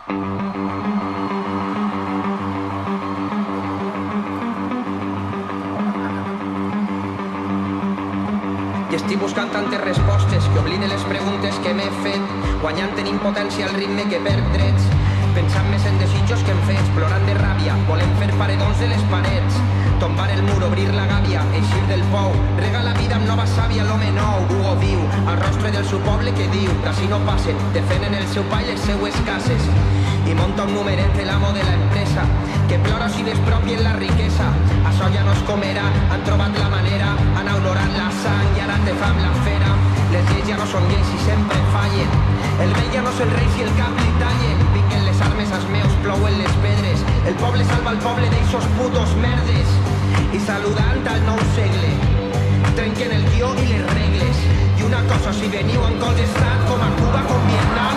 I estic buscant tantes respostes que oblide les preguntes que m'he fet, guanyant en impotència el ritme que perd drets, pensant més en desitjos que en fets, plorant de ràbia, volent fer paredons de les parets, tombar el mur, obrir la gàbia, eixir del pou, rega la vida amb nova sàvia, l'home nou, Hugo viu, al rostre del seu poble que diu, d'ací no passen, defenen el seu pa i les seues cases, i monta un numeret de l'amo de l'empresa, que plora si despropien la riquesa, això ja no es comerà, han trobat la manera, han olorant la sang i ara te fam la fera, les lleis ja no són lleis i sempre fallen, el rei ja no és el rei si el cap li tallen, piquen les armes als meus, plouen les pedres, el poble salva el poble d'eixos putos merdes, i saludant al nou segle, trenquen el guió i les regles, i una cosa si veniu en col d'estat com a Cuba com Vietnam,